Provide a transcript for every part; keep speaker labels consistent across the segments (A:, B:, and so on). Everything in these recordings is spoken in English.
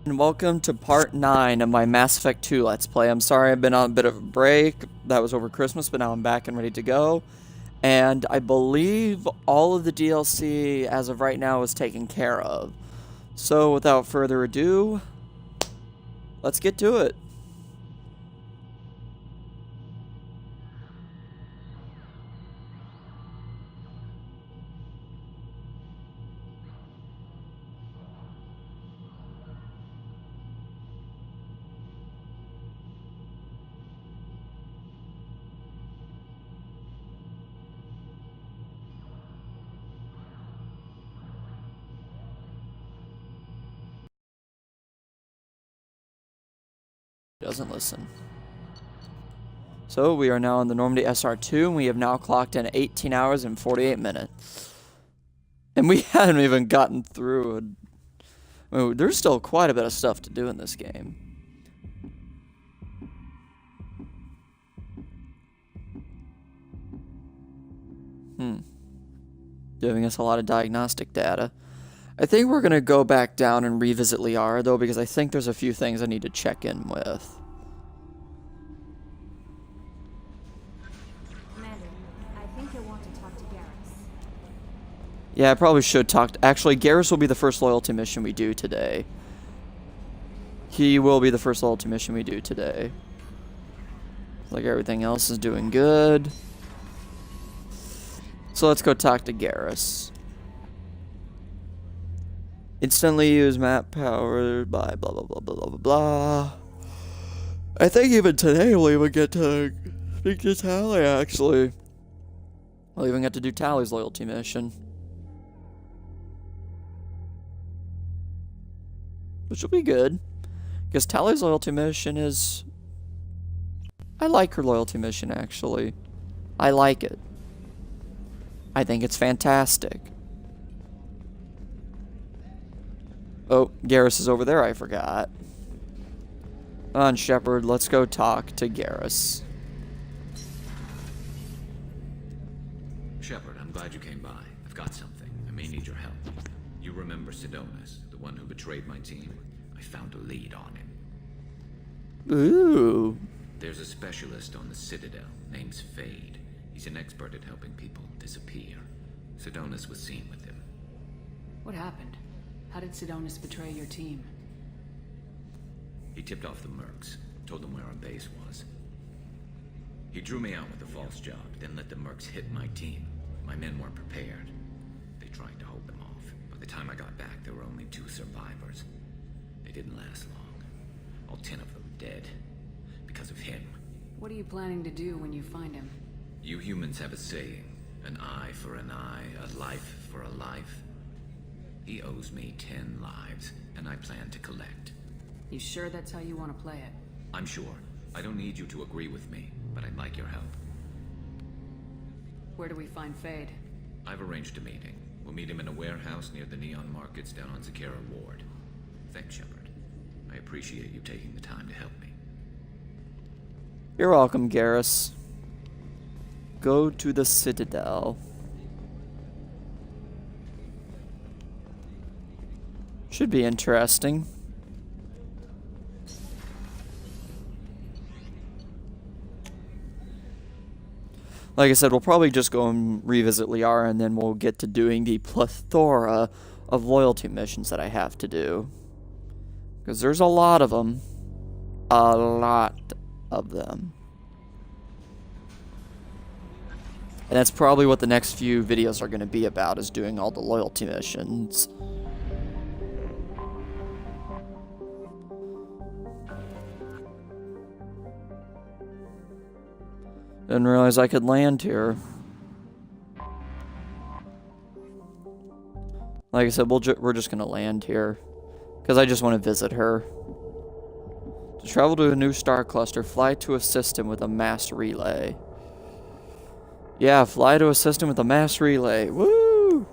A: And welcome to part 9 of my Mass Effect 2 Let's Play. I'm sorry I've been on a bit of a break. That was over Christmas, but now I'm back and ready to go. And I believe all of the DLC, as of right now, is taken care of. So without further ado, let's get to it. Doesn't listen. So we are now in the Normandy SR2, and we have now clocked in 18 hours and 48 minutes. And we haven't even gotten through. There's still quite a bit of stuff to do in this game. Giving us a lot of diagnostic data. I think we're going to go back down and revisit Liara, though, because I think there's a few things I need to check in with.
B: Commander, I think you'll want to talk to Garrus.
A: Yeah, I probably should talk to... Actually, Garrus will be the first loyalty mission we do today. He will be the first loyalty mission we do today. Like everything else is doing good. So let's go talk to Garrus. Instantly use map powered by blah blah blah blah blah blah. I think even today we'll even get to speak to Tali, actually. We'll even get to do Tali's loyalty mission. Which will be good. Because Tali's loyalty mission is... I like her loyalty mission, actually. I like it. I think it's fantastic. Oh, Garrus is over there, I forgot. Come on, Shepard, let's go talk to Garrus.
C: Shepard, I'm glad you came by. I've got something. I may need your help. You remember Sidonus, the one who betrayed my team? I found a lead on him.
A: Ooh.
C: There's a specialist on the Citadel, name's Fade. He's an expert at helping people disappear. Sidonus was seen with him.
D: What happened? How did Sidonus betray your team?
C: He tipped off the mercs, told them where our base was. He drew me out with a false job, then let the mercs hit my team. My men weren't prepared. They tried to hold them off. By the time I got back, there were only 2 survivors. They didn't last long. All 10 of them dead. Because of him.
D: What are you planning to do when you find him?
C: You humans have a saying. An eye for an eye, a life for a life. He owes me 10 lives, and I plan to collect.
D: You sure that's how you want to play it?
C: I'm sure. I don't need you to agree with me, but I'd like your help.
D: Where do we find Fade?
C: I've arranged a meeting. We'll meet him in a warehouse near the Neon Markets down on Zakera Ward. Thanks, Shepard. I appreciate you taking the time to help me.
A: You're welcome, Garrus. Go to the Citadel. Should be interesting. Like I said, we'll probably just go and revisit Liara, and then we'll get to doing the plethora of loyalty missions that I have to do. Because there's a lot of them. A lot of them. And that's probably what the next few videos are going to be about, is doing all the loyalty missions. Didn't realize I could land here. Like I said, we're just going to land here. Because I just want to visit her. To travel to a new star cluster, fly to a system with a mass relay. Yeah, fly to a system with a mass relay. Woo!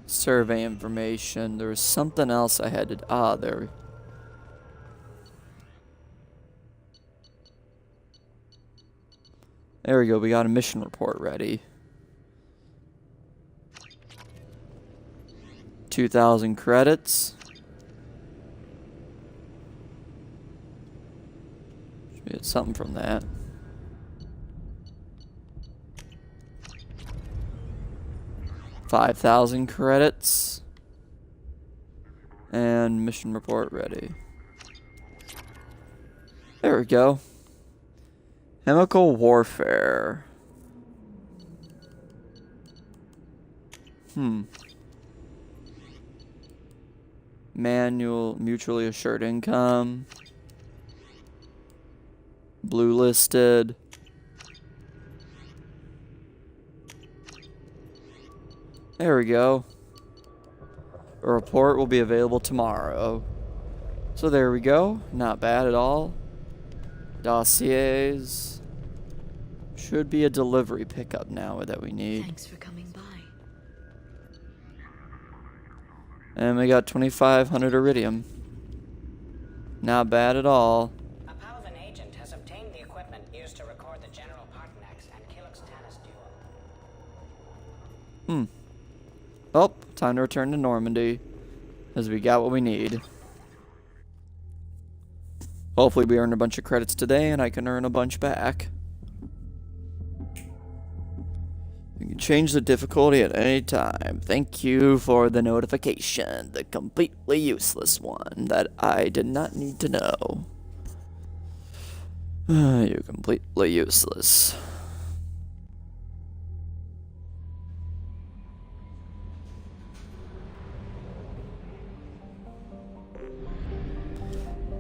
A: Survey information. There was something else I had to... Ah, there. There we go. We got a mission report ready. 2,000 credits. Should get something from that. $5,000 credits. And mission report ready. There we go. Chemical warfare. Manual, mutually assured income. Blue listed. There we go. A report will be available tomorrow. So there we go. Not bad at all. Dossiers. Should be a delivery pickup now that we need.
E: Thanks for coming by.
A: And we got 2,500 iridium. Not bad at all.
F: A Paladin agent has obtained the equipment used to record the General Partonax and Kilix Tanis duel.
A: Oh, time to return to Normandy. Because we got what we need. Hopefully we earn a bunch of credits today and I can earn a bunch back. You can change the difficulty at any time. Thank you for the notification. The completely useless one that I did not need to know. You're completely useless.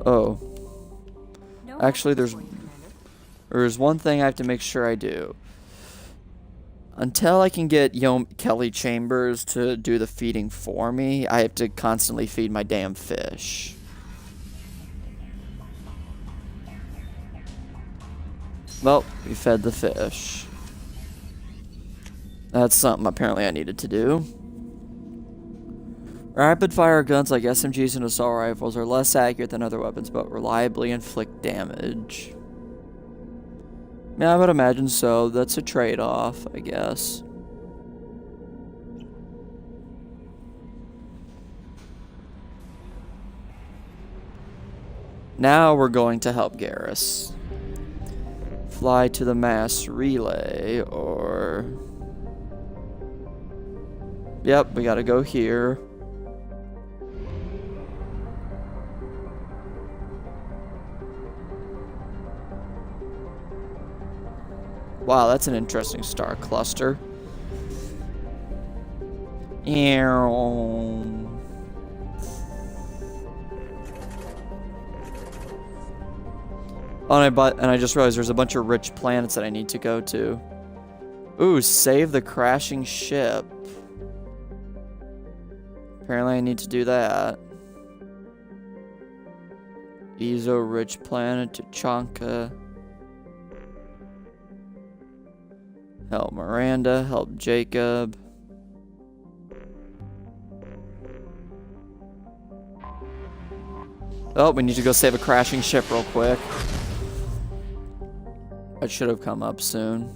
A: Oh.
B: No
A: Actually,
B: message for you, Commander.
A: there's one thing I have to make sure I do. Until I can get Kelly Chambers to do the feeding for me, I have to constantly feed my damn fish. Well, we fed the fish. That's something apparently I needed to do. Rapid fire guns like SMGs and assault rifles are less accurate than other weapons, but reliably inflict damage. Yeah, I would imagine so. That's a trade-off, I guess. Now we're going to help Garrus. Fly to the mass relay, or... Yep, we gotta go here. Wow, that's an interesting star cluster. Oh, and I just realized there's a bunch of rich planets that I need to go to. Ooh, save the crashing ship. Apparently I need to do that. Ezo rich planet, Tuchanka. Help Miranda, help Jacob. Oh, we need to go save a crashing ship real quick. That should have come up soon.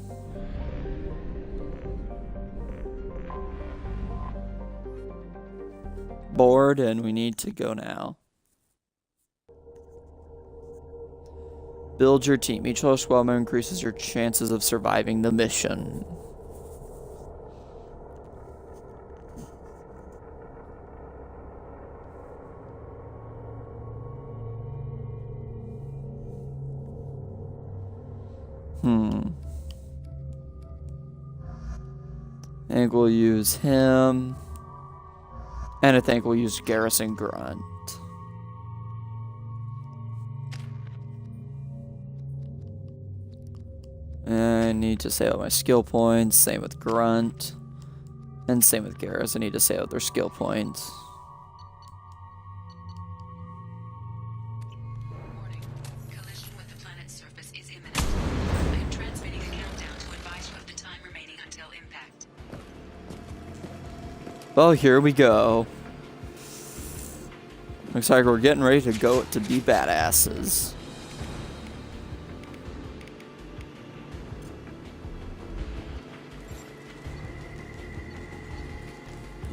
A: Bored, and we need to go now. Build your team. Each low squad member increases your chances of surviving the mission. I think we'll use him. And I think we'll use Garrison Grunt. I need to save out my skill points. Same with Grunt. And same with Garrus. I need to save out their skill points.
E: Warning. Collision with the planet's surface is imminent. I am transmitting a countdown to advise you of the time remaining until impact.
A: Well, here we go. Looks like we're getting ready to go to be badasses.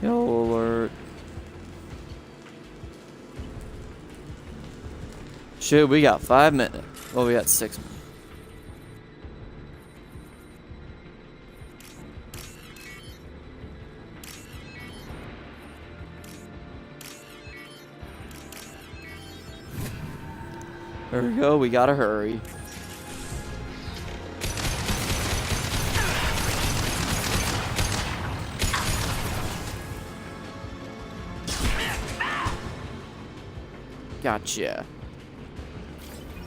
A: Yellow alert. Shit, we got 5 minutes. Well, we got 6 minutes. There we go, we gotta hurry. Gotcha.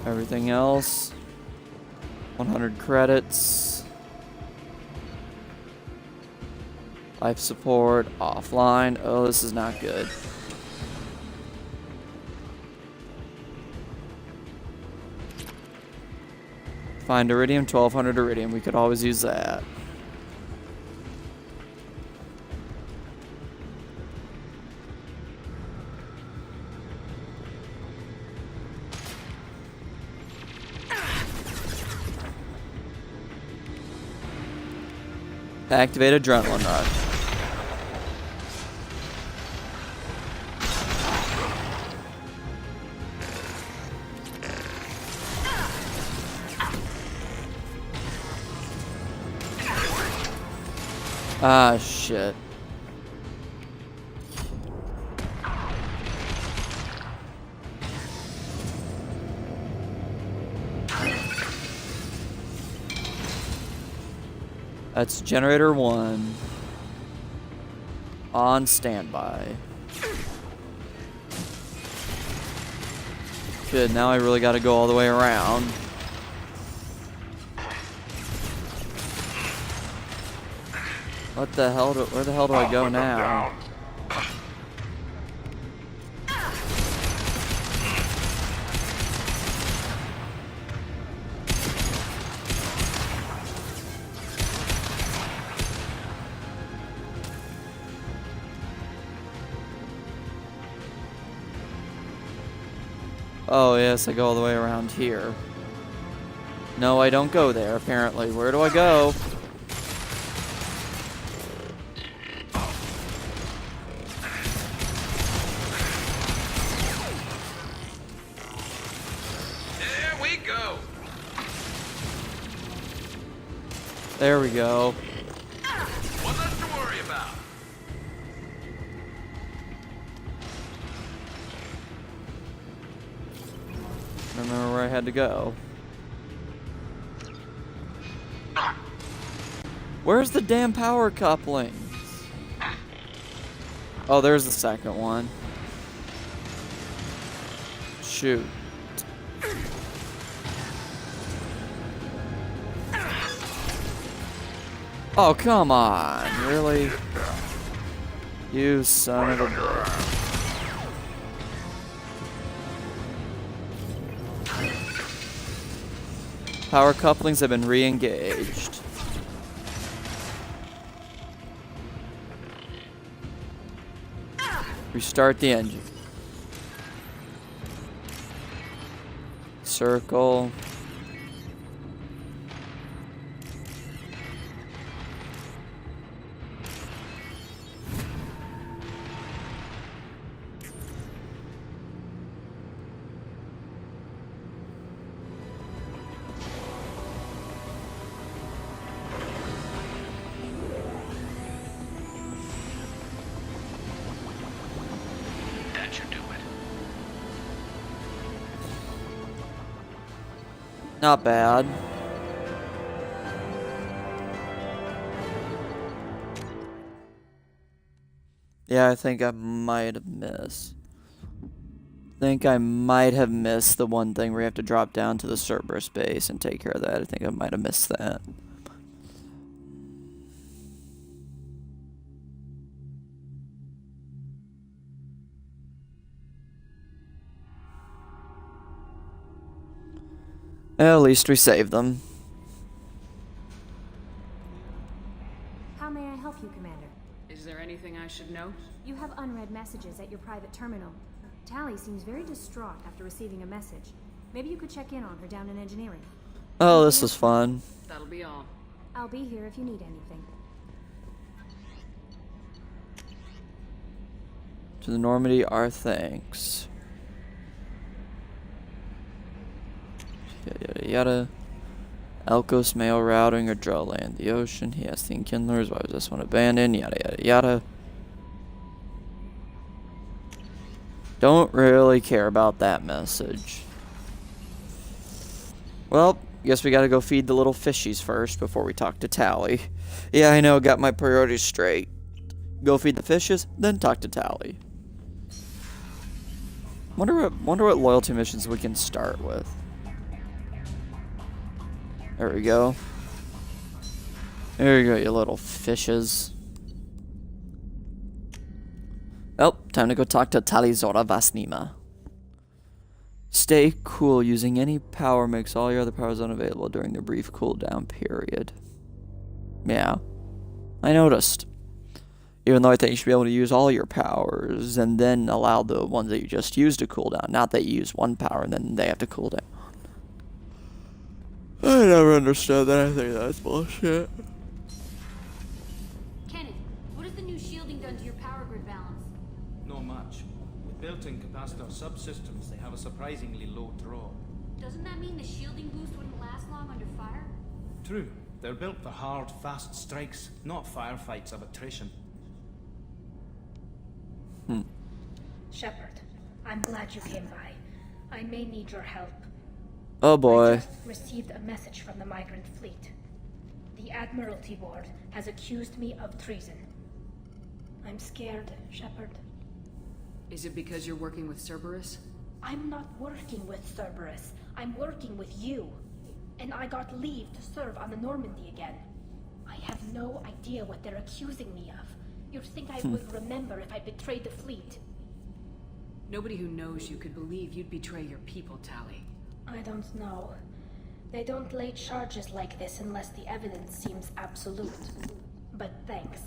A: Everything else, 100 credits. Life support, offline. Oh, this is not good. Find iridium, 1200 iridium. We could always use that. Activate adrenaline rush. Ah, shit. That's generator 1. On standby. Good, now I really gotta go all the way around. What the hell where the hell do I go now? Oh yes, I go all the way around here. No, I don't go there, apparently. Where do I go? There we go.
C: One less to worry about.
A: Remember where I had to go. Where's the damn power couplings? Oh, there's the second one. Shoot. Oh, come on. Really? You son of a bitch. Power couplings have been re-engaged. Restart the engine. Circle.
C: That should do it.
A: Not bad. Yeah, I think I might have missed. The one thing where you have to drop down to the Cerberus base and take care of that. I think I might have missed that. Well, at least we saved them.
B: How may I help you, Commander?
D: Is there anything I should know?
B: You have unread messages at your private terminal. Tally seems very distraught after receiving a message. Maybe you could check in on her down in engineering.
A: Oh, this is fun.
D: That'll be all.
B: I'll be here if you need anything.
A: To the Normandy, our thanks. Yada yada yada. Elkos mail routing or draw land the ocean. He has the enkindlers. Why was this one abandoned? Yada yada yada. Don't really care about that message. Well, guess we gotta go feed the little fishies first before we talk to Tally. Yeah, I know, got my priorities straight. Go feed the fishes, then talk to Tally. Wonder what loyalty missions we can start with. There we go. There you go, you little fishes. Oh, time to go talk to Talizora Vasnima. Stay cool. Using any power makes all your other powers unavailable during the brief cooldown period. Yeah, I noticed. Even though I think you should be able to use all your powers and then allow the ones that you just used to cool down. Not that you use one power and then they have to cool down. I never understood that. I think that's bullshit.
B: Kenneth, what has the new shielding done to your power grid balance?
G: Not much. With built-in capacitor subsystems, they have a surprisingly low draw.
B: Doesn't that mean the shielding boost wouldn't last long under fire?
G: True. They're built for hard, fast strikes, not firefights of attrition.
H: Shepard, I'm glad you came by. I may need your help.
A: Oh
H: I
A: boy.
H: just received a message from the migrant fleet. The Admiralty Board has accused me of treason. I'm scared, Shepard.
D: Is it because you're working with Cerberus?
H: I'm not working with Cerberus. I'm working with you. And I got leave to serve on the Normandy again. I have no idea what they're accusing me of. You'd think I would remember if I betrayed the fleet.
D: Nobody who knows you could believe you'd betray your people, Tally.
H: I don't know. They don't lay charges like this unless the evidence seems absolute. But thanks.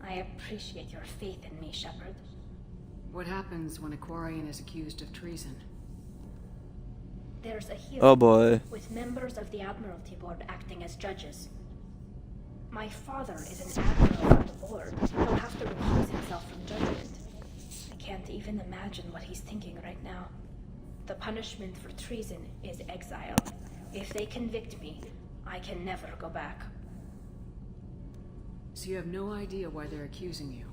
H: I appreciate your faith in me, Shepard.
D: What happens when a Quarian is accused of treason?
H: There's a hearing
A: Oh boy.
H: with members of the Admiralty Board acting as judges. My father is an admiral on the board. He'll have to recuse himself from judgment. I can't even imagine what he's thinking right now. The punishment for treason is exile. If they convict me, I can never go back.
D: So you have no idea why they're accusing you?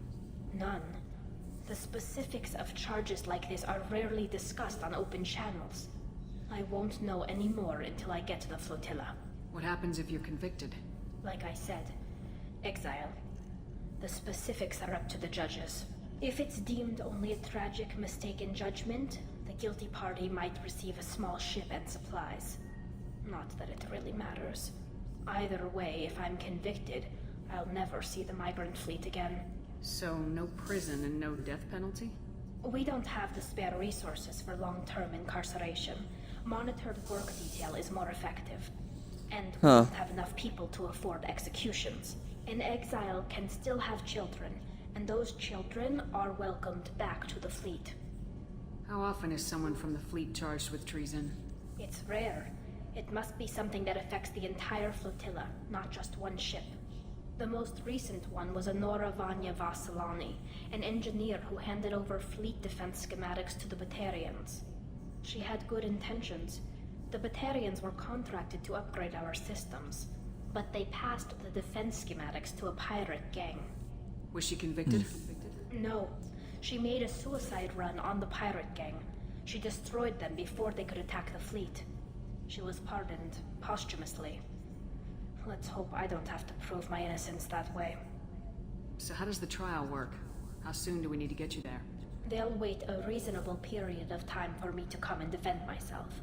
H: None. The specifics of charges like this are rarely discussed on open channels. I won't know any more until I get to the flotilla.
D: What happens if you're convicted?
H: Like I said, exile. The specifics are up to the judges. If it's deemed only a tragic mistake in judgment, the guilty party might receive a small ship and supplies. Not that it really matters. Either way, if I'm convicted, I'll never see the migrant fleet again.
D: So no prison and no death penalty?
H: We don't have the spare resources for long-term incarceration. Monitored work detail is more effective. And we don't have enough people to afford executions. An exile can still have children, and those children are welcomed back to the fleet.
D: How often is someone from the fleet charged with treason?
H: It's rare. It must be something that affects the entire flotilla, not just one ship. The most recent one was Honora Vanya Vasilani, an engineer who handed over fleet defense schematics to the Batarians. She had good intentions. The Batarians were contracted to upgrade our systems, but they passed the defense schematics to a pirate gang.
D: Was she convicted?
H: No, she made a suicide run on the pirate gang. She destroyed them before they could attack the fleet. She was pardoned posthumously. Let's hope I don't have to prove my innocence that way.
D: So how does the trial work? How soon do we need to get you there?
H: They'll wait a reasonable period of time for me to come and defend myself.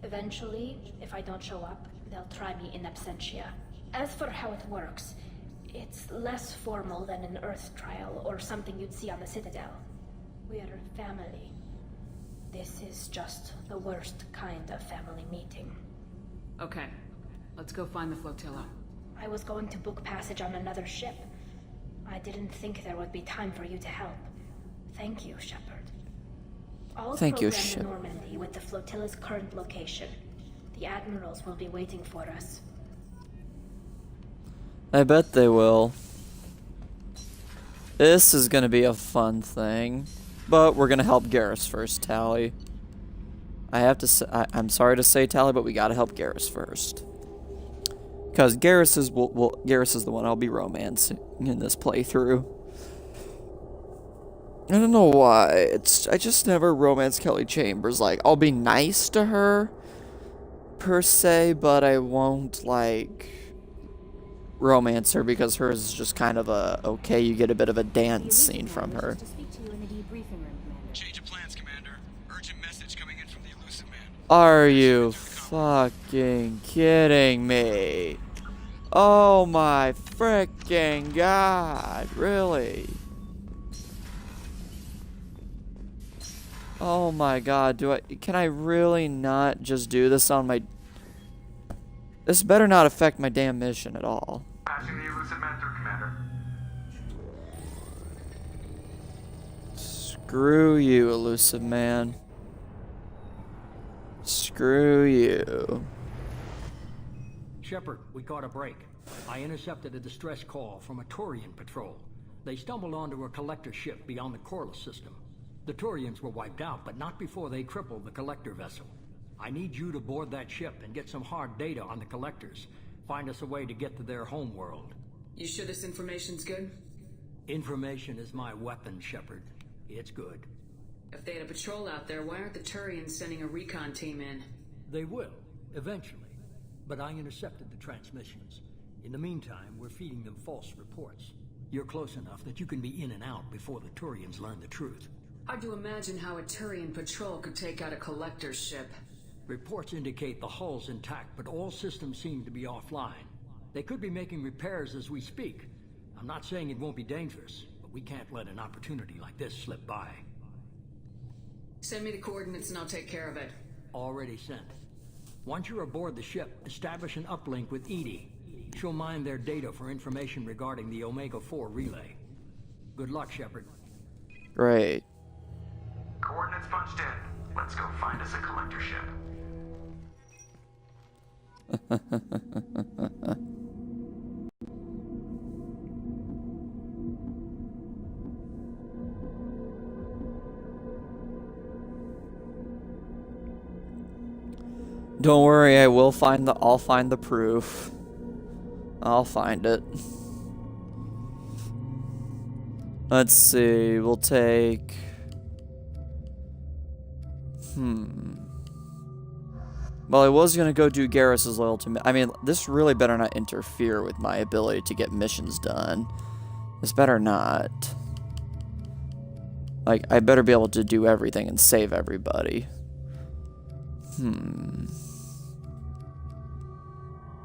H: Eventually, if I don't show up, they'll try me in absentia. As for how it works, it's less formal than an Earth trial or something you'd see on the Citadel. We're family. This is just the worst kind of family meeting.
D: Okay, let's go find the flotilla.
H: I was going to book passage on another ship. I didn't think there would be time for you to help. Thank you, Shepard. I'll
A: Thank you,
H: program the
A: Shepard.
H: Normandy with the flotilla's current location. The admirals will be waiting for us.
A: I bet they will. This is gonna be a fun thing. But we're gonna help Garrus first, Tally. I have to say, I'm sorry to say, Tally, but we gotta help Garrus first. Because Garrus is, Garrus is the one I'll be romancing in this playthrough. I don't know why. I just never romance Kelly Chambers. Like, I'll be nice to her, per se, but I won't, like, romance her because hers is just kind of a, okay, you get a bit of a dance scene from her.
B: To speak to you in the debriefing room, Commander.
I: Change of plans, Commander. Urgent message coming in from the elusive man.
A: Are you fucking kidding me? Oh my freaking god, really? Oh my god, can I really not just do this on my... This better not affect my damn mission at all.
I: Passing the elusive man through, Commander.
A: Screw you, elusive man. Screw you.
J: Shepard, we caught a break. I intercepted a distress call from a Turian patrol. They stumbled onto a collector ship beyond the Corliss system. The Turians were wiped out, but not before they crippled the collector vessel. I need you to board that ship and get some hard data on the collectors. Find us a way to get to their home world.
D: You sure this information's good?
J: Information is my weapon, Shepard. It's good.
D: If they had a patrol out there, why aren't the Turians sending a recon team in?
J: They will, eventually. But I intercepted the transmissions. In the meantime, we're feeding them false reports. You're close enough that you can be in and out before the Turians learn the truth.
D: Hard to imagine how a Turian patrol could take out a collector's ship.
J: Reports indicate the hull's intact, but all systems seem to be offline. They could be making repairs as we speak. I'm not saying it won't be dangerous, but we can't let an opportunity like this slip by.
D: Send me the coordinates and I'll take care of it.
J: Already sent. Once you're aboard the ship, establish an uplink with Edie. She'll mine their data for information regarding the Omega-4 relay. Good luck, Shepard.
A: Great.
I: Coordinates punched in. Let's go find us a collector ship.
A: Don't worry, I'll find the proof. I'll find it. Let's see, we'll take... Well, I was gonna go do Garrus's loyalty. I mean, this really better not interfere with my ability to get missions done. This better not. Like, I better be able to do everything and save everybody.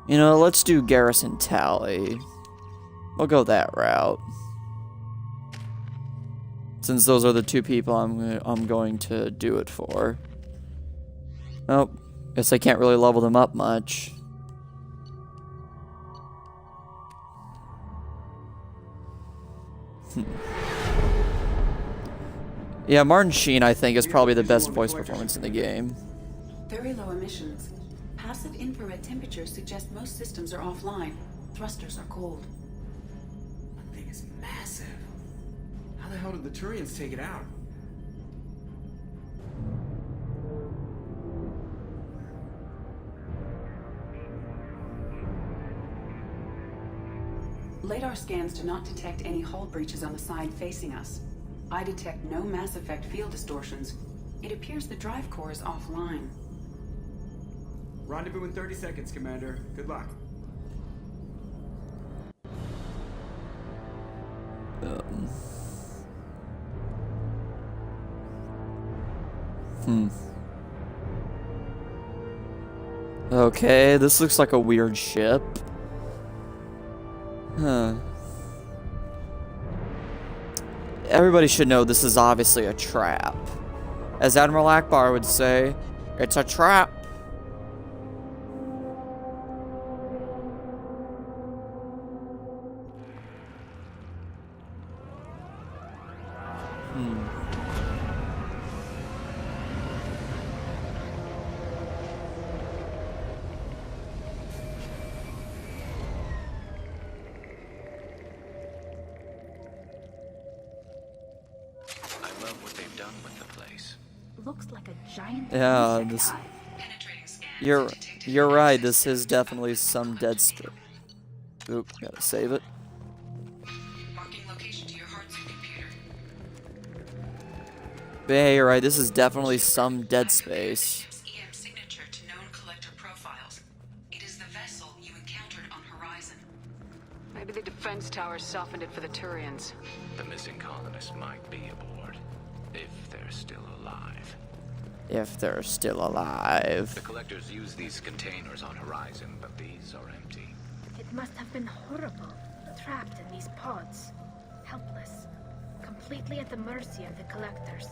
A: You know, let's do Garrus and Tally. We'll go that route. Since those are the two people I'm going to do it for. Oh, guess I can't really level them up much. Yeah, Martin Sheen, I think, is probably the best voice performance in the game.
K: Very low emissions. Passive infrared temperatures suggest most systems are offline. Thrusters are cold.
L: That thing is massive. How the hell did the Turians take it out?
K: Radar scans do not detect any hull breaches on the side facing us. I detect no mass effect field distortions. It appears the drive core is offline.
L: Rendezvous in 30 seconds, Commander. Good luck.
A: Okay, this looks like a weird ship. Huh. Everybody should know this is obviously a trap. As Admiral Akbar would say, it's a trap.
C: I love what they've done with the place.
H: Looks like a giant
A: Yeah,
H: insect
A: this.
H: hive.
A: You're right. This is definitely some dead space. Oop, gotta save it.
E: Marking location to your hardsuit computer.
A: But yeah, you're right. This is definitely some dead space.
E: Ship's EM signature to known collector profiles. It is the vessel you encountered on Horizon.
D: Maybe the defense towers softened it for the Turians.
C: The missing colonists might be aboard, if they're still alive.
A: If they're still alive.
C: The collectors use these containers on Horizon, but these are empty.
H: It must have been horrible, trapped in these pods. Helpless. Completely at the mercy of the collectors.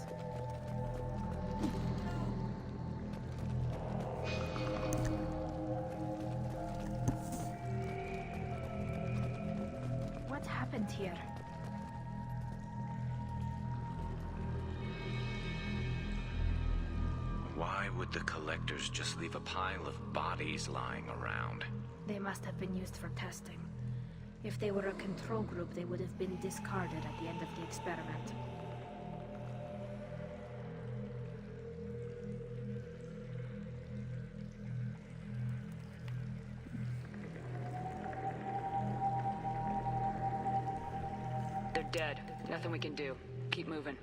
H: What happened here?
C: Why would the collectors just leave a pile of bodies lying around?
H: They must have been used for testing. If they were a control group, they would have been discarded at the end of the experiment.
D: They're dead. Nothing we can do. Keep moving.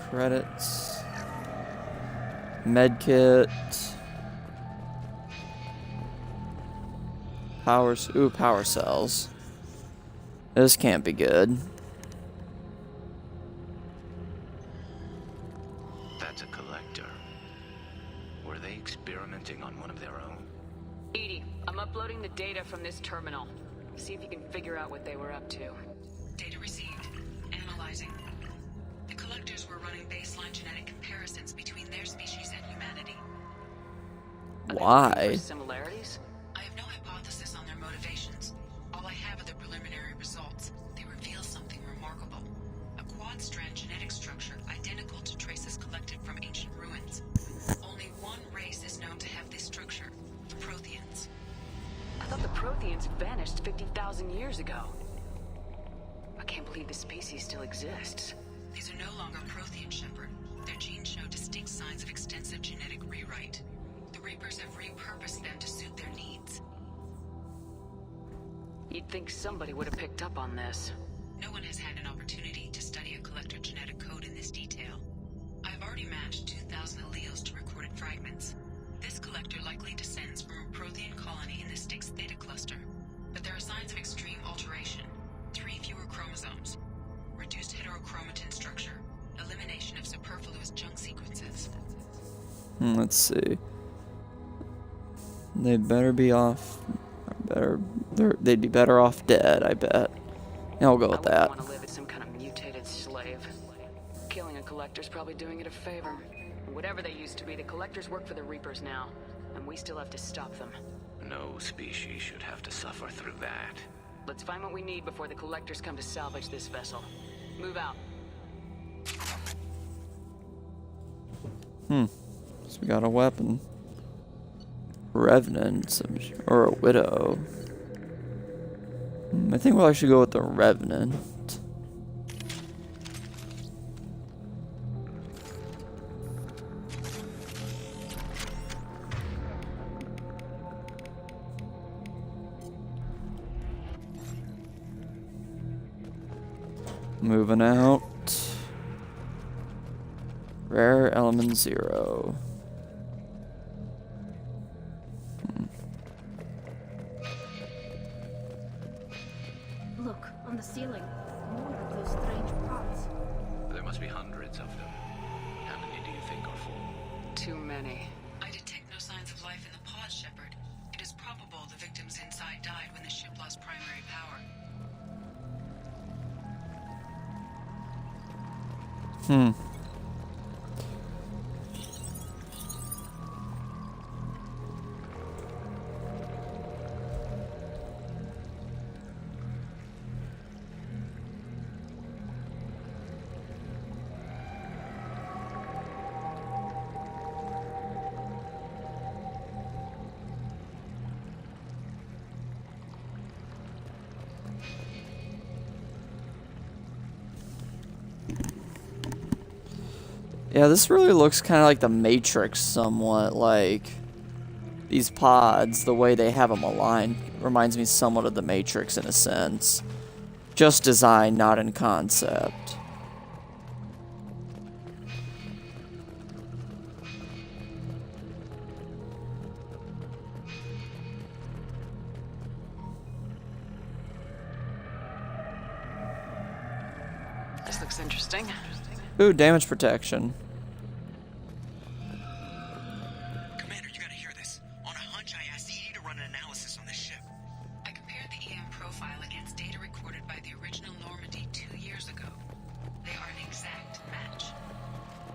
A: Credits. Medkit. Power cells. This can't be good.
C: That's a collector. Were they experimenting on one of their own?
D: Edie, I'm uploading the data from this terminal. See if you can figure out what they were up to.
E: Data received. Analyzing. The collectors were running baseline genetic comparisons between their species and humanity.
A: Why?
D: Similarities?
E: I have no hypothesis on their motivations. All I have are the preliminary results. They reveal something remarkable. A quad-strand genetic structure identical to traces collected from ancient ruins. Only one race is known to have this structure, the Protheans.
D: I thought the Protheans vanished 50,000 years ago. I can't believe the species still exists.
E: These are no longer Prothean, Shepard. Their genes show distinct signs of extensive genetic rewrite. The Reapers have repurposed them to suit their needs.
D: You'd think somebody would have picked up on this.
E: No one has had an opportunity to study a collector genetic code in this detail. I have already matched 2,000 alleles to recorded fragments. This collector likely descends from a Prothean colony in the Styx Theta cluster. But there are signs of extreme alteration. 3 fewer chromosomes. Reduced heterochromatin structure. Elimination of superfluous junk sequences.
A: Let's see. They'd better be off. They'd be better off dead, I bet. Yeah, I'll go with that.
D: I wouldn't want to live as some kind of mutated slave. Killing a collector's probably doing it a favor. Whatever they used to be, the collectors work for the Reapers now, and we still have to stop them.
C: No species should have to suffer through that.
D: Let's find what we need before the collectors come to salvage this vessel. Move out.
A: So we got a weapon. Revenant, or a widow. I think we'll actually go with the Revenant. Moving out. Rare element 0.
H: Look, on the ceiling. More of those strange pods.
C: There must be hundreds of them. How many do you think are full?
D: Too many.
E: I detect no signs of life in the pod, Shepard. It is probable the victims inside died when the ship lost primary power.
A: Yeah, this really looks kind of like the Matrix somewhat, like these pods, the way they have them aligned, reminds me somewhat of the Matrix in a sense. Just design, not in concept.
D: This looks interesting.
A: Ooh, damage protection.
L: Commander, you gotta hear this. On a hunch, I asked Edie to run an analysis on this ship.
E: I compared the EM profile against data recorded by the original Normandy 2 years ago. They are an exact match.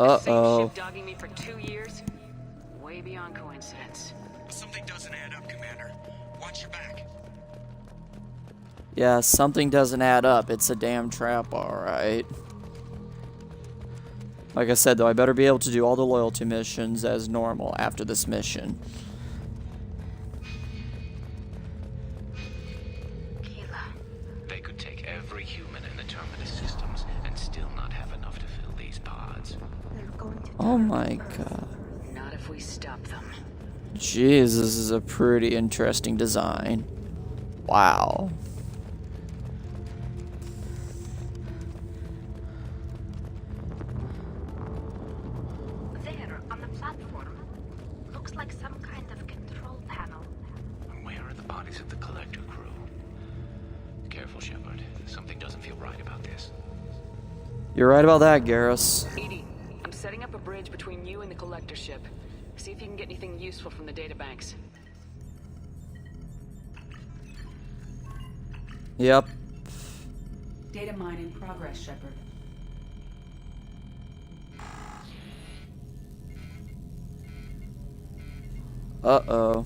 A: Uh-oh.
D: Same ship dogging me for 2 years? Way beyond coincidence.
L: Something doesn't add up, Commander. Watch your back.
A: Yeah, something doesn't add up. It's a damn trap, alright. Like I said, though, I better be able to do all the loyalty missions as normal after this mission.
C: They could take every human in the Terminus systems and still not have enough to fill these pods.
A: Oh my god.
D: Not if we stop them.
A: Jeez, this is a pretty interesting design. Wow.
H: There, on the platform. Looks like some kind of control panel.
C: Where are the bodies of the Collector crew? Careful, Shepard. Something doesn't feel right about this.
A: You're right about that, Garrus.
D: Edie, I'm setting up a bridge between you and the Collector ship. See if you can get anything useful from the databanks.
A: Yep.
K: Data mine in progress, Shepard.
A: Uh-oh.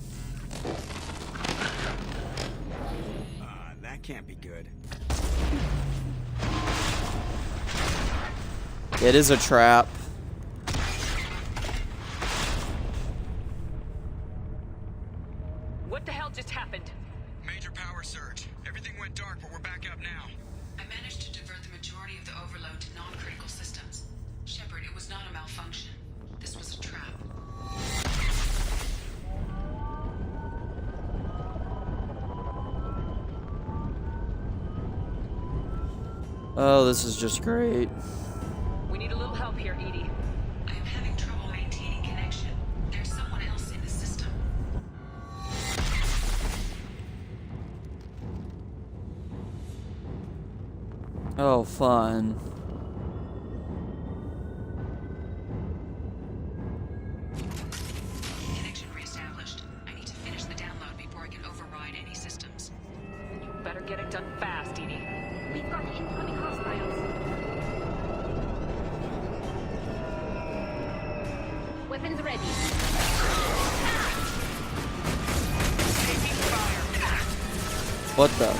L: That can't be good.
A: It is a trap.
D: What the hell just happened?
L: Major power surge. Everything went dark, but we're back up now.
E: I managed to divert the majority of the overload to non-critical systems. Shepard, it was not a malfunction. This was a trap.
A: Oh, this is just great.
D: We need a little help here, Edie.
E: I am having trouble maintaining connection. There's someone else in the system.
A: Oh, fun.
E: Connection reestablished. I need to finish the download before I can override any systems.
D: You better get it done fast, Edie.
H: We've got incoming hostiles. Weapons ready.
D: Taking fire.
A: What the?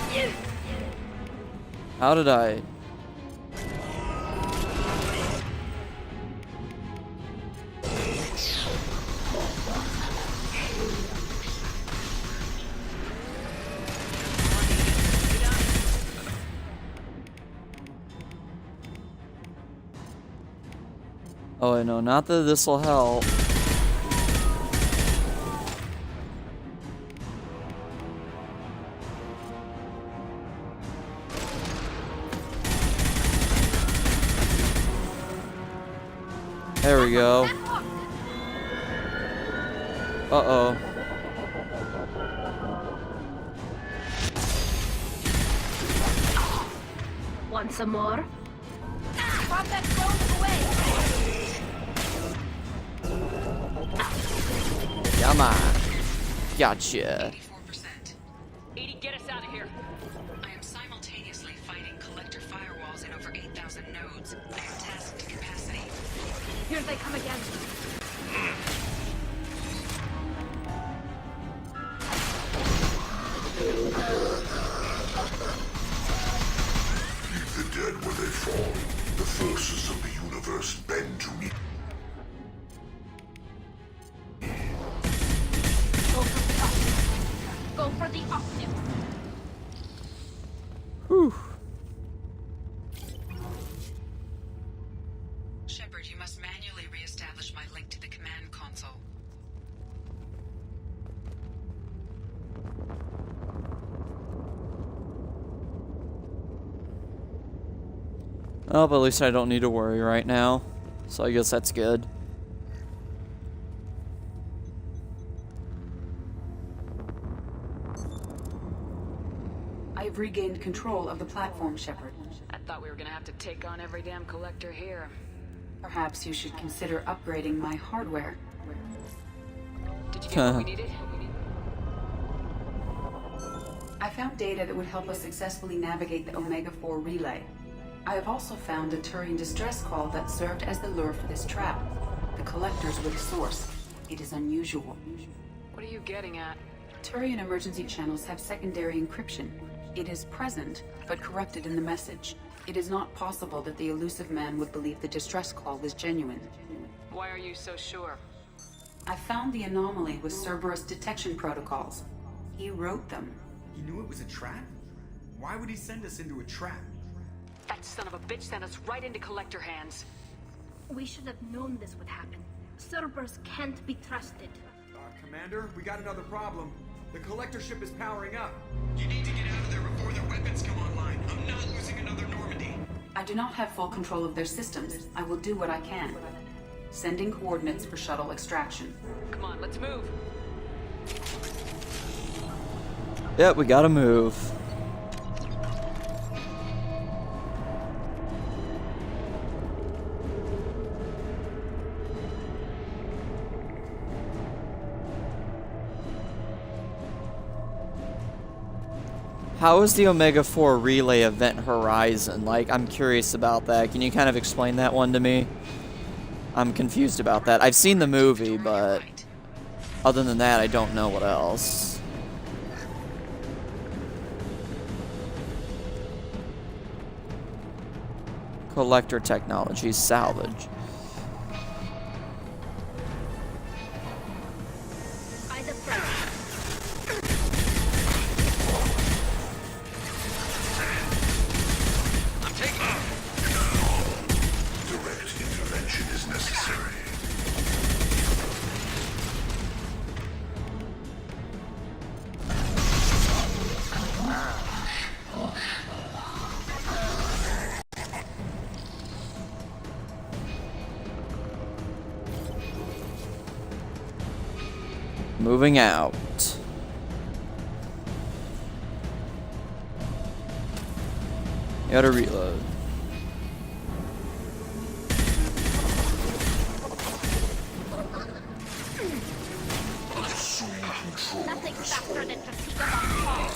A: How did I? Oh, I know. Not that this will help. There we go. Uh-oh.
H: One Want some more? Pop that phone away!
A: Come on. Gotcha.
E: 84%.
D: 80, get us out of here.
E: I am simultaneously fighting collector firewalls in over 8,000 nodes. I am tasked to capacity.
B: Here they come again.
M: Leave the dead where they fall. The forces of the universe bend to me.
H: Go for the octave.
A: Whew.
E: Shepard, you must manually re-establish my link to the command console.
A: Oh, but at least I don't need to worry right now. So I guess that's good.
K: I've regained control of the platform, Shepard.
D: I thought we were gonna have to take on every damn collector here.
K: Perhaps you should consider upgrading my hardware.
D: Did you get what we needed?
K: I found data that would help us successfully navigate the Omega-4 relay. I have also found a Turian distress call that served as the lure for this trap. The collectors were the source. It is unusual.
D: What are you getting at?
K: Turian emergency channels have secondary encryption. It is present, but corrupted in the message. It is not possible that the elusive man would believe the distress call was genuine.
D: Why are you so sure?
K: I found the anomaly with Cerberus detection protocols. He wrote them.
L: He knew it was a trap? Why would he send us into a trap?
D: That son of a bitch sent us right into collector hands.
H: We should have known this would happen. Cerberus can't be trusted.
L: Commander, we got another problem. The collector ship is powering up.
I: You need to get out of there before their weapons come online. I'm not losing another Normandy.
K: I do not have full control of their systems. I will do what I can. Sending coordinates for shuttle extraction.
D: Come on, let's move.
A: Yep, we gotta move. How is the Omega-4 relay event horizon? Like, I'm curious about that. Can you kind of explain that one to me? I'm confused about that. I've seen the movie, but other than that, I don't know what else. Collector technology, salvage.
M: Direct intervention is necessary.
A: Moving out. Gotta reload.
H: Nothing faster than fatigue on call.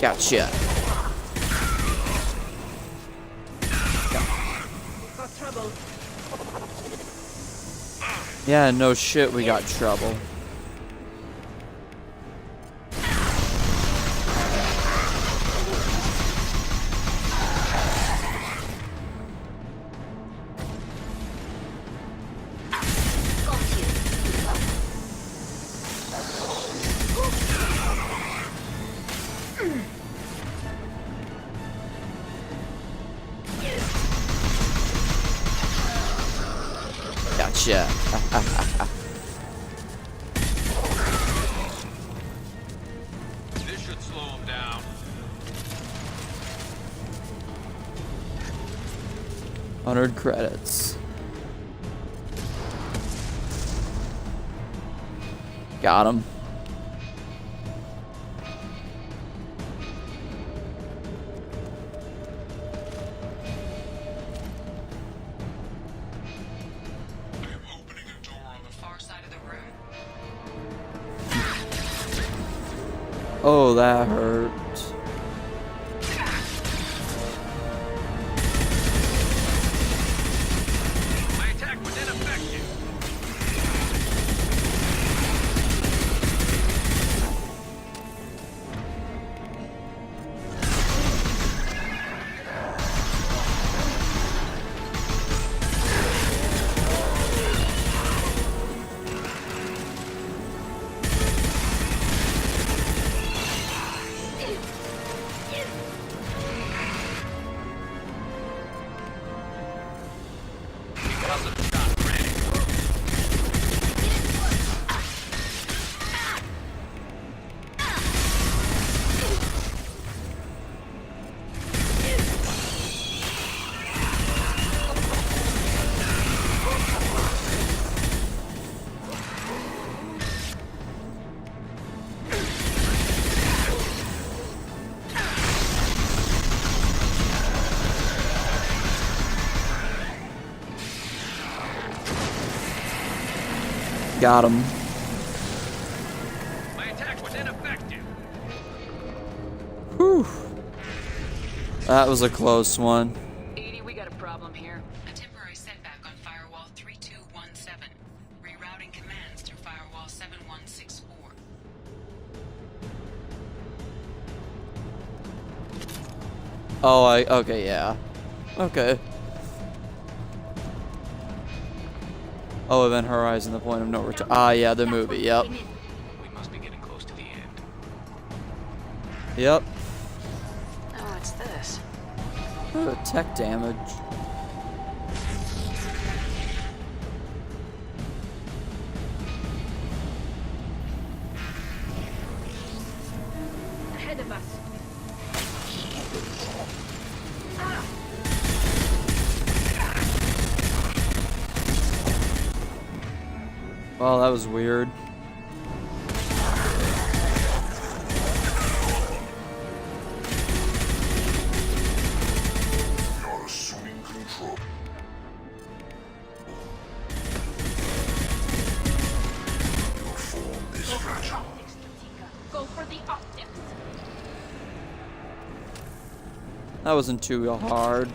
A: Gotcha.
H: Got trouble.
A: Yeah, no shit, we got trouble. Gotcha.
I: This should slow
A: 100 credits. Got him. Oh, that hurt.
N: My attack was ineffective.
A: Got him.
N: My attack was ineffective.
A: Whew. That was a close one.
D: 80, we got a problem here.
E: A temporary setback on Firewall 3217. Rerouting commands through Firewall 7164.
A: Oh, okay, yeah. Okay. Oh, Event Horizon, the point of no return. Ah, yeah, the movie, yep.
N: We must be getting close to the end.
A: Yep.
D: Oh, what's this?
A: Ooh, tech damage.
H: Ahead of us.
A: Well, that was weird.
M: You're assuming control. Your form is fragile.
H: Go for the optics.
A: That wasn't too hard.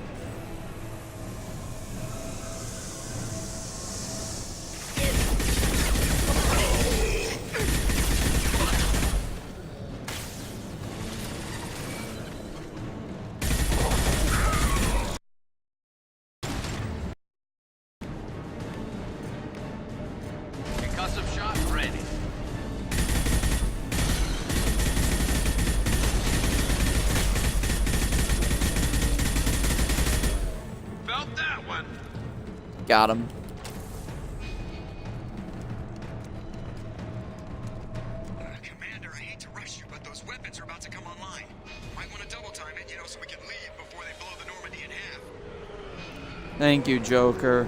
N: Concussive shot ready. Felt that one.
A: Got him.
O: Commander, I hate to rush you, but those weapons are about to come online. Might want to double time it, you know, so we can leave before they blow the Normandy in half.
A: Thank you, Joker.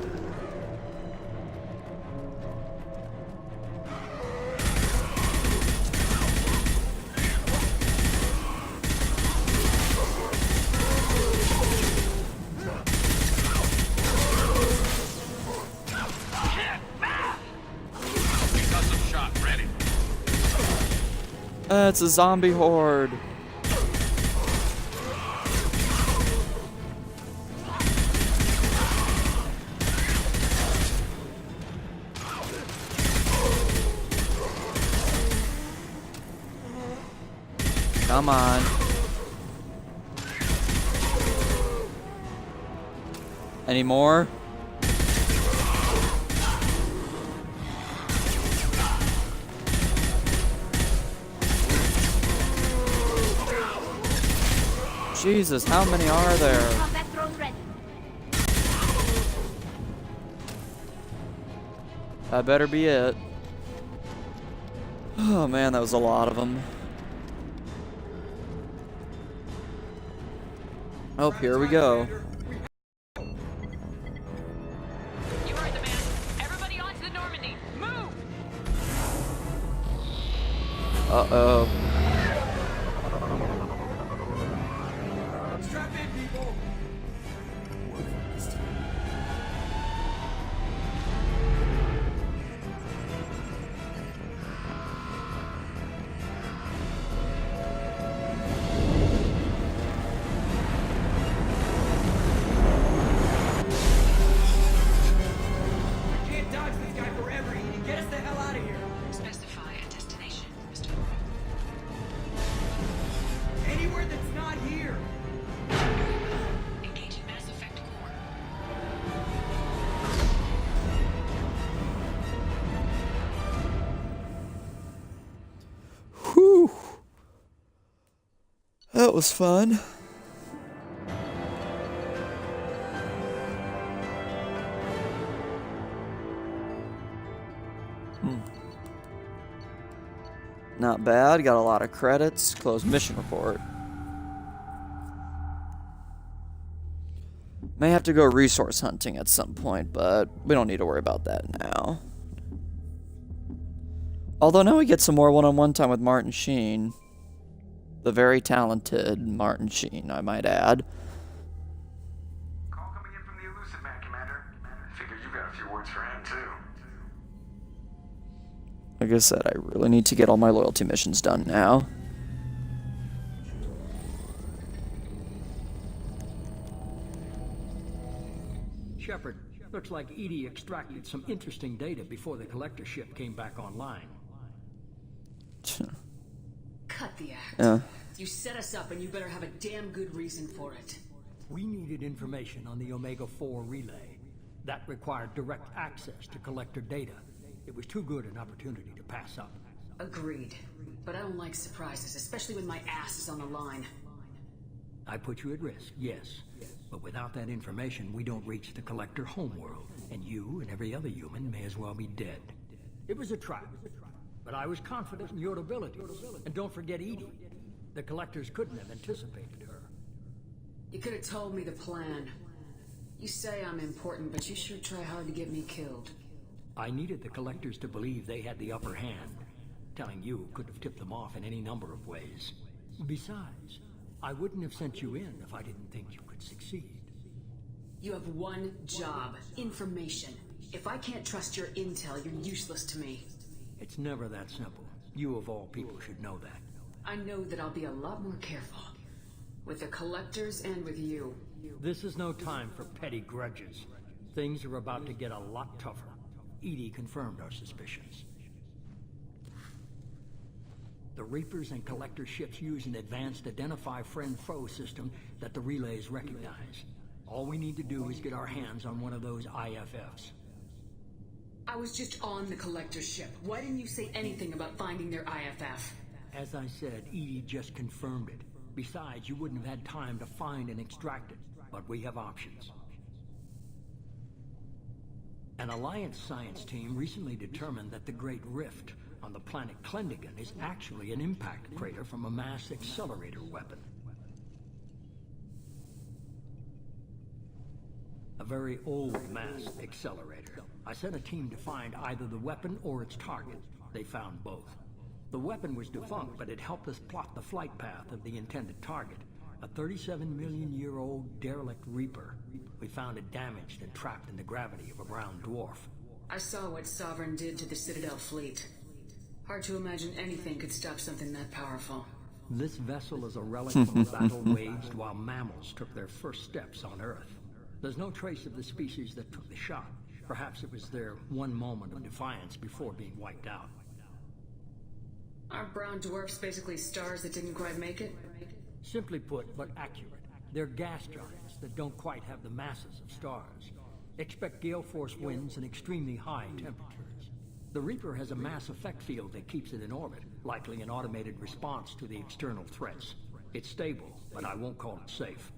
N: Concussive shot ready.
A: It's a zombie horde. Come on. Any more? Jesus, how many are there?
H: Combat drone ready.
A: That better be it. Oh man, that was a lot of them. Oh, here we go. Uh-oh.
L: Strap in, people!
A: Whew. That was fun. Not bad. Got a lot of credits. Closed mission report. May have to go resource hunting at some point, but we don't need to worry about that now. Although now we get some more one-on-one time with Martin Sheen. The very talented Martin Sheen, I might add.
I: Call coming in from the Elusive Man, Commander. Figure you got a few words for him, too.
A: Like I said, I really need to get all my loyalty missions done now.
J: Shepard, looks like Edie extracted some interesting data before the collector ship came back online.
D: Cut the act.
A: Yeah.
D: You set us up and you better have a damn good reason for it.
J: We needed information on the Omega-4 relay. That required direct access to collector data. It was too good an opportunity to pass up.
D: Agreed. But I don't like surprises, especially when my ass is on the line.
J: I put you at risk, yes. But without that information, we don't reach the collector homeworld. And you and every other human may as well be dead. It was a trap. But I was confident in your abilities. And don't forget Edie. The collectors couldn't have anticipated her.
D: You could have told me the plan. You say I'm important, but you sure try hard to get me killed.
J: I needed the collectors to believe they had the upper hand. Telling you could have tipped them off in any number of ways. Besides, I wouldn't have sent you in if I didn't think you could succeed.
D: You have one job. Information. If I can't trust your intel, you're useless to me.
J: It's never that simple. You of all people should know that.
D: I know that I'll be a lot more careful. With the collectors and with you.
J: This is no time for petty grudges. Things are about to get a lot tougher. Edie confirmed our suspicions. The Reapers and Collector ships use an advanced Identify Friend-Foe system that the relays recognize. All we need to do is get our hands on one of those IFFs.
D: I was just on the Collector ship. Why didn't you say anything about finding their IFF?
J: As I said, Edie just confirmed it. Besides, you wouldn't have had time to find and extract it. But we have options. An Alliance science team recently determined that the Great Rift on the planet Klendigan is actually an impact crater from a mass accelerator weapon. A very old mass accelerator. I sent a team to find either the weapon or its target. They found both. The weapon was defunct, but it helped us plot the flight path of the intended target. A 37-million-year-old derelict Reaper. We found it damaged and trapped in the gravity of a brown dwarf.
D: I saw what Sovereign did to the Citadel fleet. Hard to imagine anything could stop something that powerful.
J: This vessel is a relic from a battle waged while mammals took their first steps on Earth. There's no trace of the species that took the shot. Perhaps it was their one moment of defiance before being wiped out.
D: Aren't brown dwarfs basically stars that didn't quite make it?
J: Simply put, but accurate. They're gas giants that don't quite have the masses of stars. Expect gale force winds and extremely high temperatures. The Reaper has a mass effect field that keeps it in orbit, likely an automated response to the external threats. It's stable, but I won't call it safe.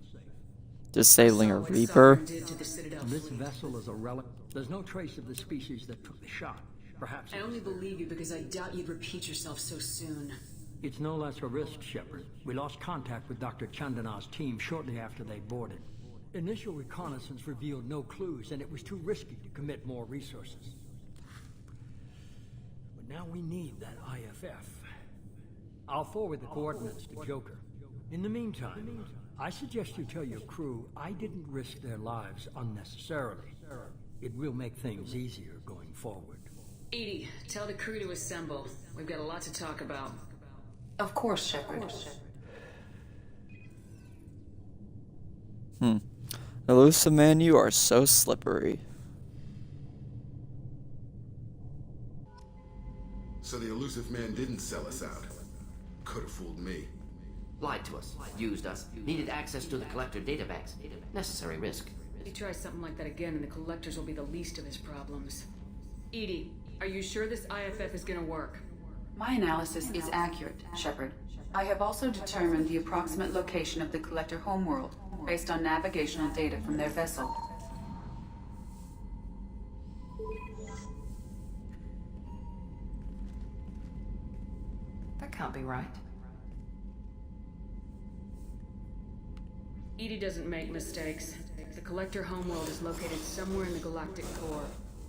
A: Disabling a Reaper?
J: This vessel is a relic. There's no trace of the species that took the shot. Perhaps
D: I only believe you because I doubt you'd repeat yourself so soon.
J: It's no less a risk, Shepard. We lost contact with Dr. Chandana's team shortly after they boarded. Initial reconnaissance revealed no clues, and it was too risky to commit more resources. But now we need that IFF. I'll forward the coordinates to Joker. In the meantime, I suggest you tell your crew I didn't risk their lives unnecessarily. It will make things easier going forward.
D: Edie, tell the crew to assemble. We've got a lot to talk about.
K: Of course, Shepard.
A: Elusive man, you are so slippery.
M: So the elusive man didn't sell us out. Could have fooled me.
P: Lied to us, used us, needed access to the collector databanks. Necessary risk.
D: He tries something like that again and the collectors will be the least of his problems. Edie, are you sure this IFF is gonna work?
K: My analysis is accurate, Shepard. I have also determined the approximate location of the collector homeworld based on navigational data from their vessel.
Q: That can't be right.
D: Edie doesn't make mistakes. The collector homeworld is located somewhere in the galactic core.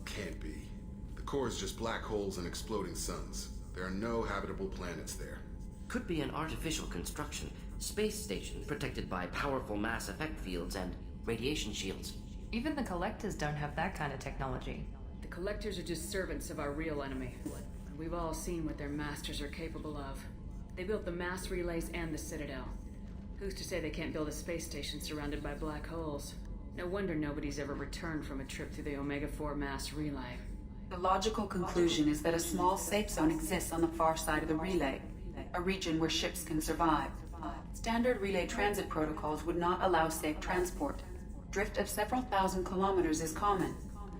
M: Can't be. The core is just black holes and exploding suns. There are no habitable planets there.
P: Could be an artificial construction, space station protected by powerful mass effect fields and radiation shields.
Q: Even the Collectors don't have that kind of technology.
D: The collectors are just servants of our real enemy. We've all seen what their masters are capable of. They built the mass relays and the Citadel. Who's to say they can't build a space station surrounded by black holes? No wonder nobody's ever returned from a trip through the Omega-4 mass relay.
K: The logical conclusion is that a small safe zone exists on the far side of the relay, a region where ships can survive. Standard relay transit protocols would not allow safe transport. Drift of several thousand kilometers is common,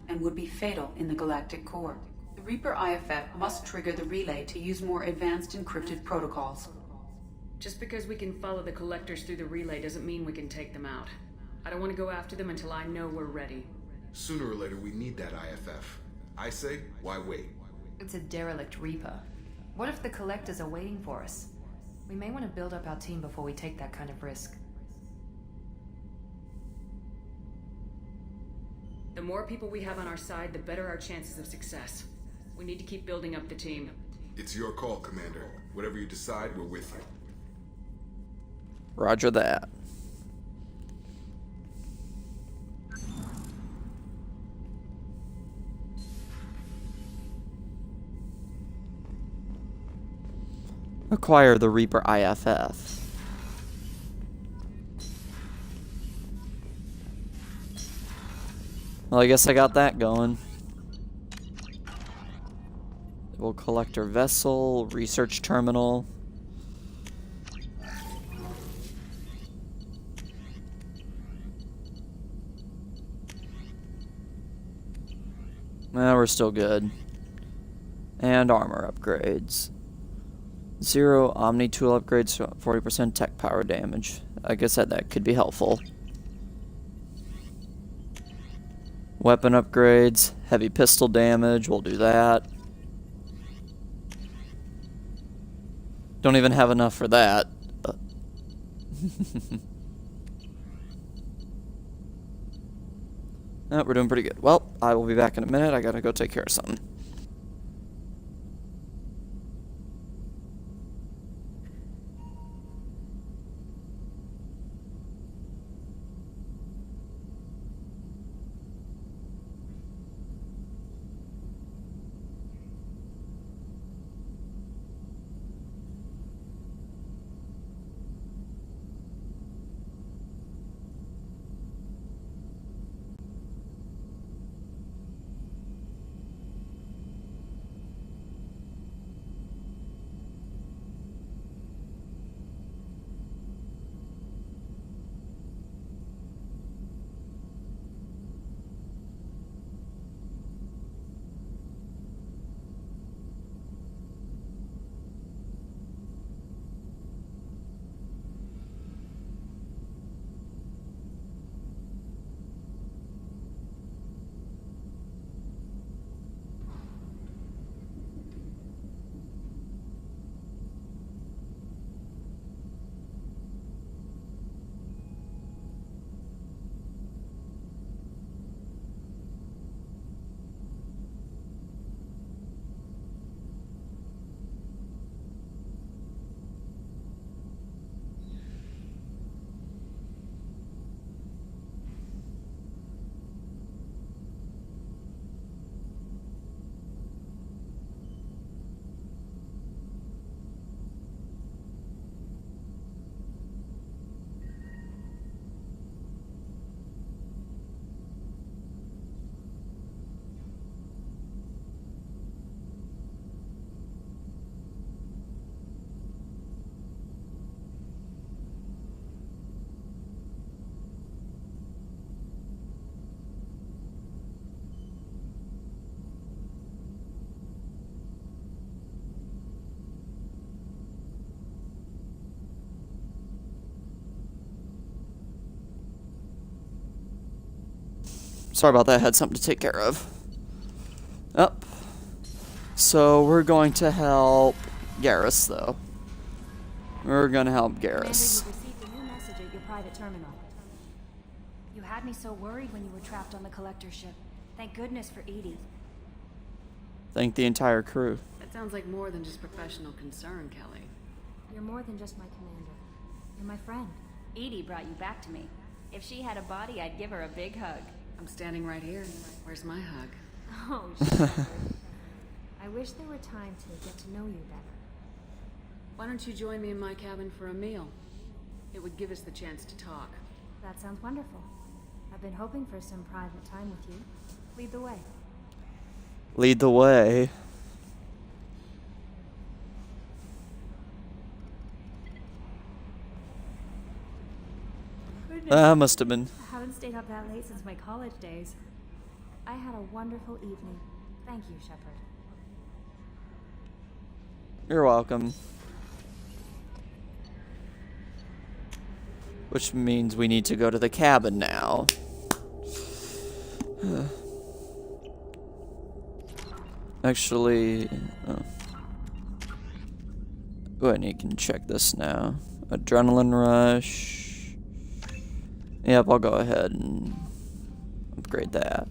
K: and would be fatal in the galactic core. The Reaper IFF must trigger the relay to use more advanced encrypted protocols.
D: Just because we can follow the collectors through the relay doesn't mean we can take them out. I don't want to go after them until I know we're ready.
M: Sooner or later, we need that IFF. I say, why wait?
Q: It's a derelict Reaper. What if the Collectors are waiting for us? We may want to build up our team before we take that kind of risk.
D: The more people we have on our side, the better our chances of success. We need to keep building up the team.
M: It's your call, Commander. Whatever you decide, we're with you.
A: Roger that. Acquire the Reaper IFF. Well, I guess I got that going. We'll collector vessel, research terminal. Well, we're still good. And armor upgrades. 0 Omni tool upgrades, 40% tech power damage. I guess that could be helpful. Weapon upgrades, heavy pistol damage, we'll do that. Don't even have enough for that. Oh, we're doing pretty good. Well, I will be back in a minute. I gotta go take care of something. Sorry about that, I had something to take care of. Up. So we're going to help Garrus, though. We're gonna help Garrus.
B: Commander, you received a new message at your private terminal. You had me so worried when you were trapped on the collector ship. Thank goodness for Edie.
A: Thank the entire crew.
D: That sounds like more than just professional concern, Kelly.
B: You're more than just my commander. You're my friend.
R: Edie brought you back to me. If she had a body, I'd give her a big hug.
D: I'm standing right here. Where's my hug?
B: Oh, Shepard. I wish there were time to get to know you better.
D: Why don't you join me in my cabin for a meal? It would give us the chance to talk.
B: That sounds wonderful. I've been hoping for some private time with you. Lead the way.
A: Lead the way. That must have been.
B: I haven't stayed up that late since my college days. I had a wonderful evening. Thank you, Shepard.
A: You're welcome. Which means we need to go to the cabin now. Actually, oh, and you can check this now. Adrenaline rush. Yep, I'll go ahead and upgrade that.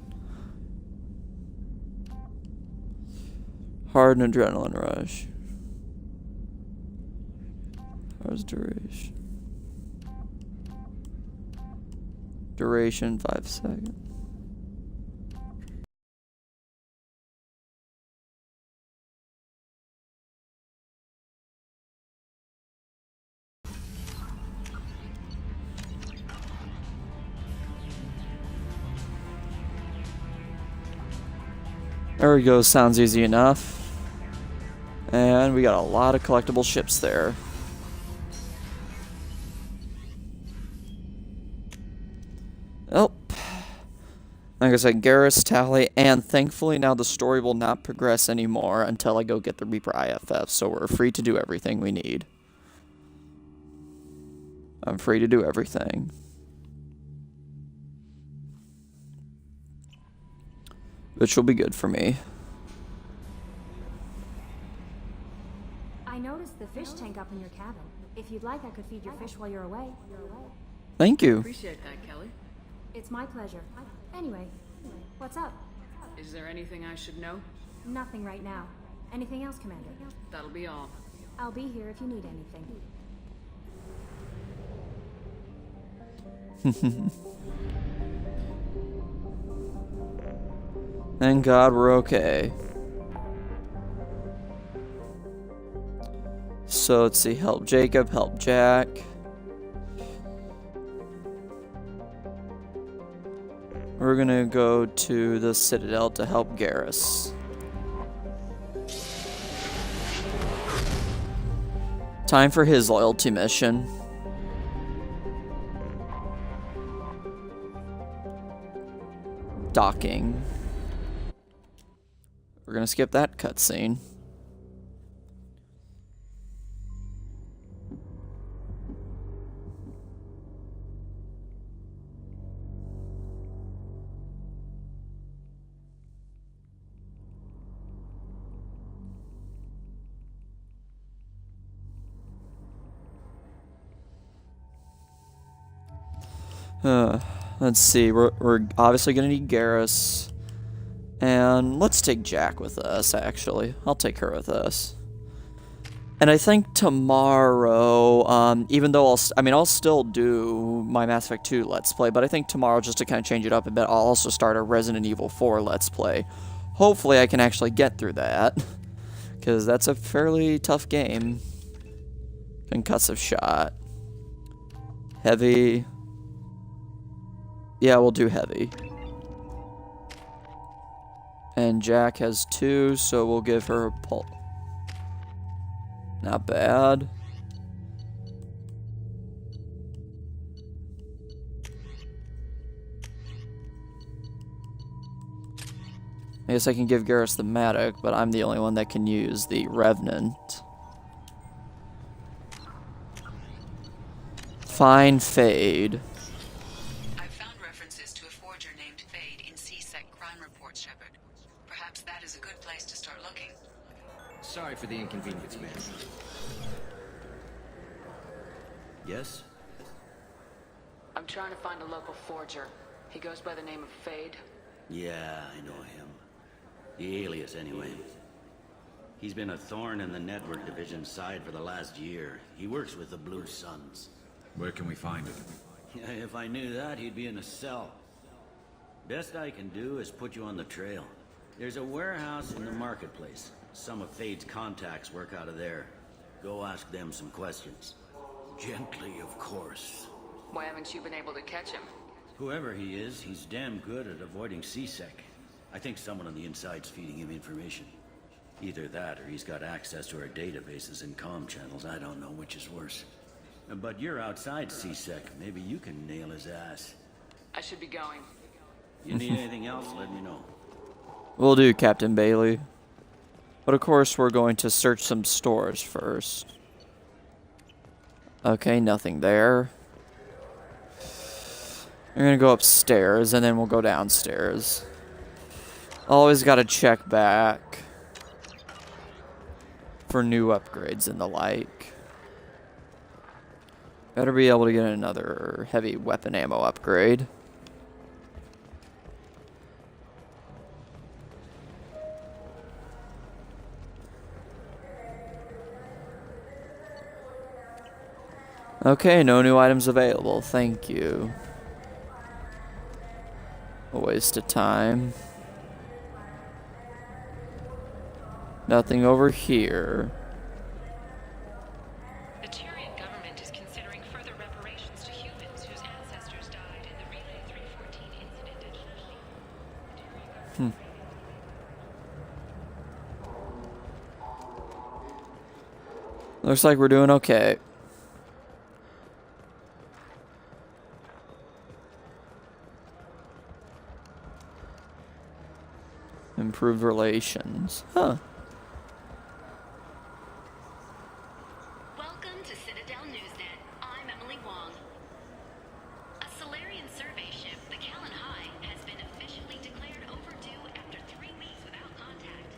A: Hard and adrenaline rush. How's duration? Duration 5 seconds. There we go, sounds easy enough. And we got a lot of collectible ships there. Oh. Like I said, Garrus, Tally, and thankfully now the story will not progress anymore until I go get the Reaper IFF, so we're free to do everything we need. I'm free to do everything. Which will be good for me.
B: I noticed the fish tank up in your cabin. If you'd like, I could feed your fish while you're away.
A: Thank you.
D: Appreciate that, Kelly.
B: It's my pleasure. Anyway, what's up?
D: Is there anything I should know?
B: Nothing right now. Anything else, Commander?
D: That'll be all.
B: I'll be here if you need anything.
A: Thank God we're okay. So let's see, help Jacob, help Jack. We're gonna go to the Citadel to help Garrus. Time for his loyalty mission. Docking. We're gonna skip that cutscene. Let's see, we're obviously gonna need Garrus. And let's take Jack with us, actually. I'll take her with us. And I think tomorrow, even though I'll still do my Mass Effect 2 Let's Play, but I think tomorrow, just to kind of change it up a bit, I'll also start a Resident Evil 4 Let's Play. Hopefully I can actually get through that, because that's a fairly tough game. Concussive shot. Heavy. Yeah, we'll do heavy. And Jack has 2, so we'll give her a pull. Not bad. I guess I can give Garrus the Matic, but I'm the only one that can use the Revenant. Fine Fade.
E: I've found references to a forger named Fade in
S: for the inconvenience, man.
T: Yes?
D: I'm trying to find a local forger. He goes by the name of Fade.
T: Yeah, I know him. The alias, anyway. He's been a thorn in the network division's side for the last year. He works with the Blue Suns.
C: Where can we find him?
T: If I knew that, he'd be in a cell. Best I can do is put you on the trail. There's a warehouse in the marketplace. Some of Fade's contacts work out of there. Go ask them some questions. Gently, of course.
D: Why haven't you been able to catch him?
T: Whoever he is, he's damn good at avoiding C-Sec. I think someone on the inside's feeding him information. Either that, or he's got access to our databases and comm channels. I don't know which is worse. But you're outside C-Sec. Maybe you can nail his ass.
D: I should be going.
T: You need anything else, let me know.
A: Will do, Captain Bailey. But of course, we're going to search some stores first. Okay, nothing there. We're gonna go upstairs, and then we'll go downstairs. Always gotta check back for new upgrades and the like. Better be able to get another heavy weapon ammo upgrade. Okay, no new items available. Thank you. A waste of time. Nothing over here.
E: The Turian government is considering further reparations to humans whose ancestors died in the Relay 314 incident at
A: Looks like we're doing okay. Improved relations. Huh.
U: Welcome to Citadel Newsnet. I'm Emily Wong. A Solarian survey ship, the Callan High, has been officially declared overdue after 3 weeks without contact.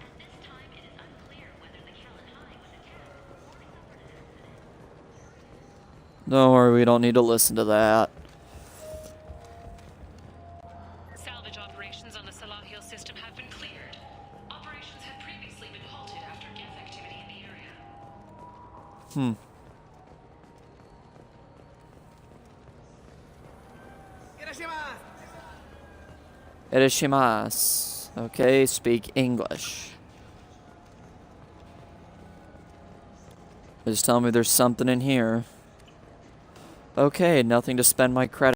U: At this time, it is unclear whether the Callan High was attacked or suffered an accident.
A: Don't worry, we don't need to listen to that.
E: Salvage operations on the Salahil system have been cleared. Operations had previously been halted after gas activity in the area.
A: Irishimasu. Okay, speak English. Just tell me there's something in here. Okay, nothing to spend my credit.